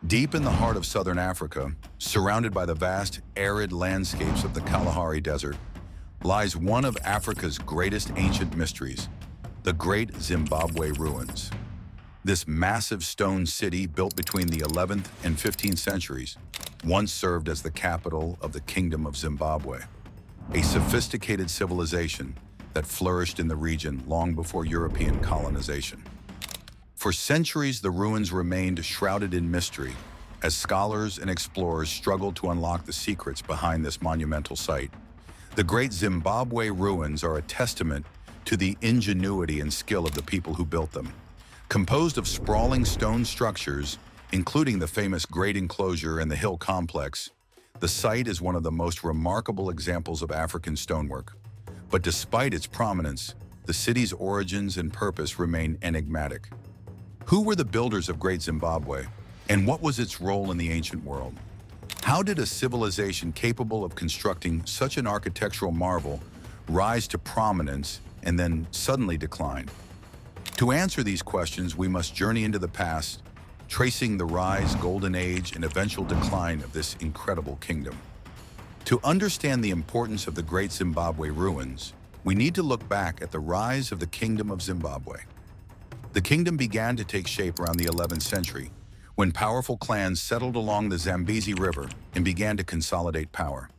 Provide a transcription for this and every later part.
Deep in the heart of southern Africa, surrounded by the vast, arid landscapes of the Kalahari Desert, lies one of Africa's greatest ancient mysteries, the Great Zimbabwe Ruins. This massive stone city, built between the 11th and 15th centuries, once served as the capital of the Kingdom of Zimbabwe, a sophisticated civilization that flourished in the region long before European colonization. For centuries, the ruins remained shrouded in mystery as scholars and explorers struggled to unlock the secrets behind this monumental site. The Great Zimbabwe Ruins are a testament to the ingenuity and skill of the people who built them. Composed of sprawling stone structures, including the famous Great Enclosure and the Hill Complex, the site is one of the most remarkable examples of African stonework. But despite its prominence, the city's origins and purpose remain enigmatic. Who were the builders of Great Zimbabwe, and what was its role in the ancient world? How did a civilization capable of constructing such an architectural marvel rise to prominence and then suddenly decline? To answer these questions, we must journey into the past, tracing the rise, golden age, and eventual decline of this incredible kingdom. To understand the importance of the Great Zimbabwe Ruins, we need to look back at the rise of the Kingdom of Zimbabwe. The kingdom began to take shape around the 11th century, when powerful clans settled along the Zambezi River and began to consolidate power.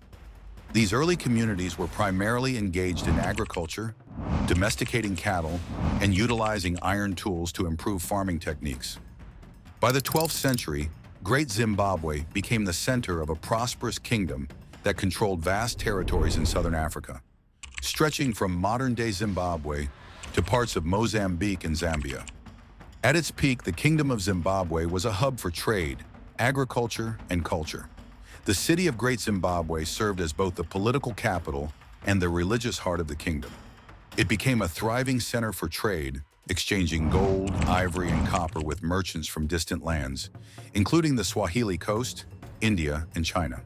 These early communities were primarily engaged in agriculture, domesticating cattle, and utilizing iron tools to improve farming techniques. By the 12th century, Great Zimbabwe became the center of a prosperous kingdom that controlled vast territories in southern Africa, stretching from modern-day Zimbabwe to parts of Mozambique and Zambia. At its peak, the Kingdom of Zimbabwe was a hub for trade, agriculture, and culture. The city of Great Zimbabwe served as both the political capital and the religious heart of the kingdom. It became a thriving center for trade, exchanging gold, ivory, and copper with merchants from distant lands, including the Swahili coast, India, and China.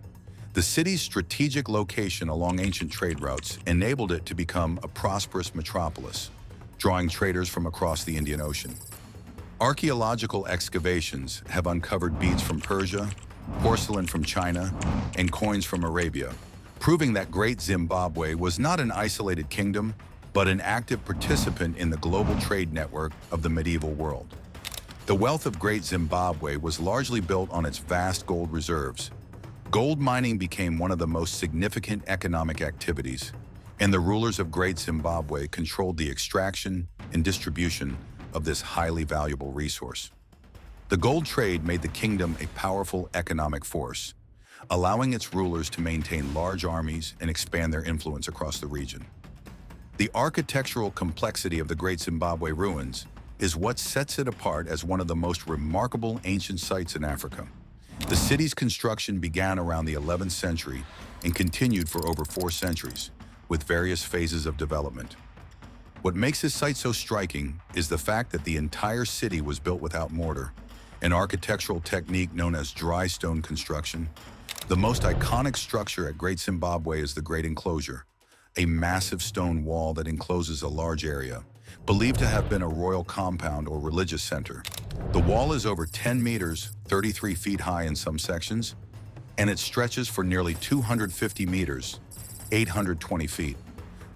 The city's strategic location along ancient trade routes enabled it to become a prosperous metropolis, drawing traders from across the Indian Ocean. Archaeological excavations have uncovered beads from Persia, porcelain from China, and coins from Arabia, proving that Great Zimbabwe was not an isolated kingdom, but an active participant in the global trade network of the medieval world. The wealth of Great Zimbabwe was largely built on its vast gold reserves. Gold mining became one of the most significant economic activities, and the rulers of Great Zimbabwe controlled the extraction and distribution of this highly valuable resource. The gold trade made the kingdom a powerful economic force, allowing its rulers to maintain large armies and expand their influence across the region. The architectural complexity of the Great Zimbabwe Ruins is what sets it apart as one of the most remarkable ancient sites in Africa. The city's construction began around the 11th century and continued for over 4 centuries, with various phases of development. What makes this site so striking is the fact that the entire city was built without mortar, an architectural technique known as dry stone construction. The most iconic structure at Great Zimbabwe is the Great Enclosure, a massive stone wall that encloses a large area, believed to have been a royal compound or religious center. The wall is over 10 meters, 33 feet high in some sections, and it stretches for nearly 250 meters, 820 feet.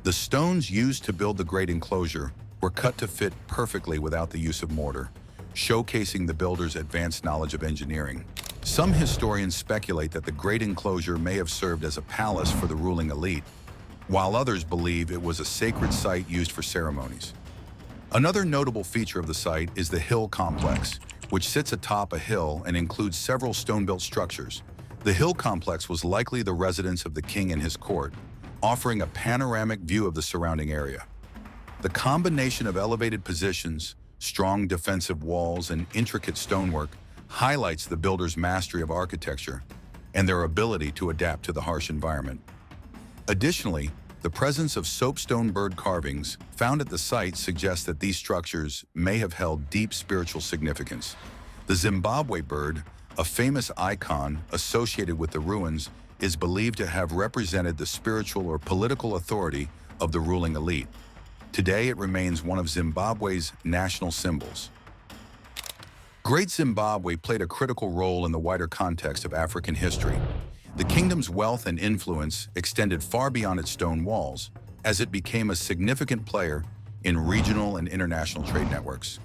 The stones used to build the Great Enclosure were cut to fit perfectly without the use of mortar, showcasing the builders' advanced knowledge of engineering. Some historians speculate that the Great Enclosure may have served as a palace for the ruling elite, while others believe it was a sacred site used for ceremonies. Another notable feature of the site is the Hill Complex, which sits atop a hill and includes several stone-built structures. The Hill Complex was likely the residence of the king and his court, offering a panoramic view of the surrounding area. The combination of elevated positions, strong defensive walls, and intricate stonework highlights the builders' mastery of architecture and their ability to adapt to the harsh environment. Additionally, the presence of soapstone bird carvings found at the site suggests that these structures may have held deep spiritual significance. The Zimbabwe bird, a famous icon associated with the ruins, is believed to have represented the spiritual or political authority of the ruling elite. Today, it remains one of Zimbabwe's national symbols. Great Zimbabwe played a critical role in the wider context of African history. The kingdom's wealth and influence extended far beyond its stone walls, as it became a significant player in regional and international trade networks.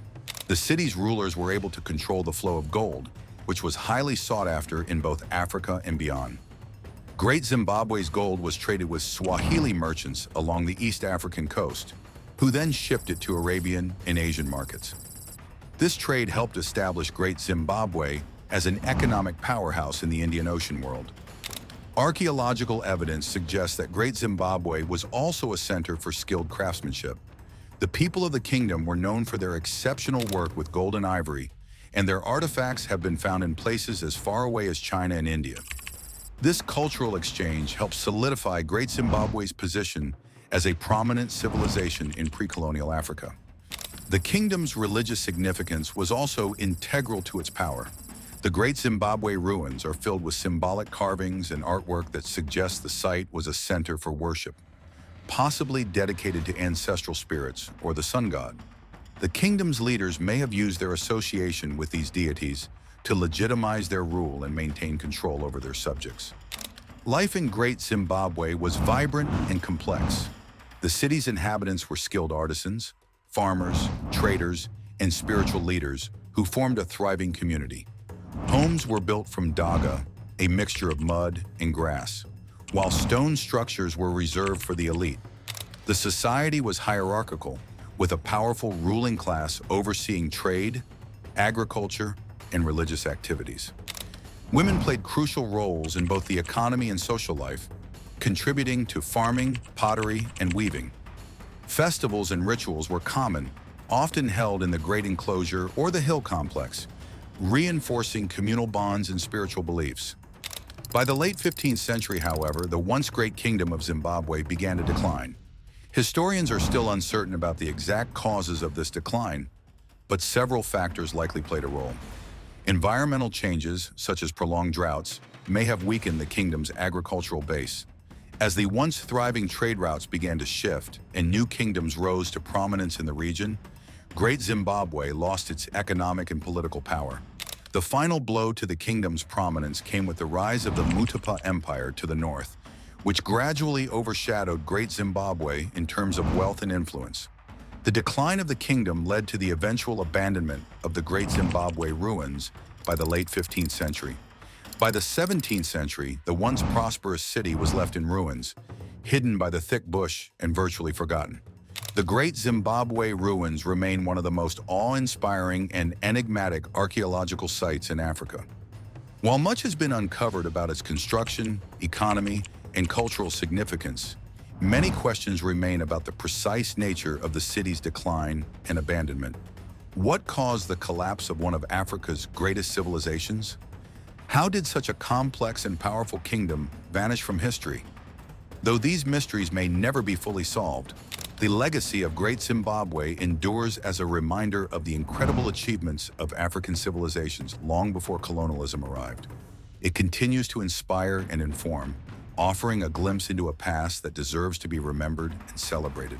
The city's rulers were able to control the flow of gold, which was highly sought after in both Africa and beyond. Great Zimbabwe's gold was traded with Swahili merchants along the East African coast, who then shipped it to Arabian and Asian markets. This trade helped establish Great Zimbabwe as an economic powerhouse in the Indian Ocean world. Archaeological evidence suggests that Great Zimbabwe was also a center for skilled craftsmanship. The people of the kingdom were known for their exceptional work with gold and ivory, and their artifacts have been found in places as far away as China and India. This cultural exchange helped solidify Great Zimbabwe's position as a prominent civilization in pre-colonial Africa. The kingdom's religious significance was also integral to its power. The Great Zimbabwe Ruins are filled with symbolic carvings and artwork that suggests the site was a center for worship, possibly dedicated to ancestral spirits or the sun god. The kingdom's leaders may have used their association with these deities to legitimize their rule and maintain control over their subjects. Life in Great Zimbabwe was vibrant and complex. The city's inhabitants were skilled artisans, farmers, traders, and spiritual leaders who formed a thriving community. Homes were built from daga, a mixture of mud and grass, while stone structures were reserved for the elite. The society was hierarchical, with a powerful ruling class overseeing trade, agriculture, and religious activities. Women played crucial roles in both the economy and social life, contributing to farming, pottery, and weaving. Festivals and rituals were common, often held in the Great Enclosure or the Hill Complex, reinforcing communal bonds and spiritual beliefs. By the late 15th century, however, the once great kingdom of Zimbabwe began to decline. Historians are still uncertain about the exact causes of this decline, but several factors likely played a role. Environmental changes, such as prolonged droughts, may have weakened the kingdom's agricultural base. As the once thriving trade routes began to shift and new kingdoms rose to prominence in the region, Great Zimbabwe lost its economic and political power. The final blow to the kingdom's prominence came with the rise of the Mutapa Empire to the north, which gradually overshadowed Great Zimbabwe in terms of wealth and influence. The decline of the kingdom led to the eventual abandonment of the Great Zimbabwe Ruins by the late 15th century. By the 17th century, the once prosperous city was left in ruins, hidden by the thick bush and virtually forgotten. The Great Zimbabwe Ruins remain one of the most awe-inspiring and enigmatic archaeological sites in Africa. While much has been uncovered about its construction, economy, and cultural significance, many questions remain about the precise nature of the city's decline and abandonment. What caused the collapse of one of Africa's greatest civilizations? How did such a complex and powerful kingdom vanish from history? Though these mysteries may never be fully solved, the legacy of Great Zimbabwe endures as a reminder of the incredible achievements of African civilizations long before colonialism arrived. It continues to inspire and inform, offering a glimpse into a past that deserves to be remembered and celebrated.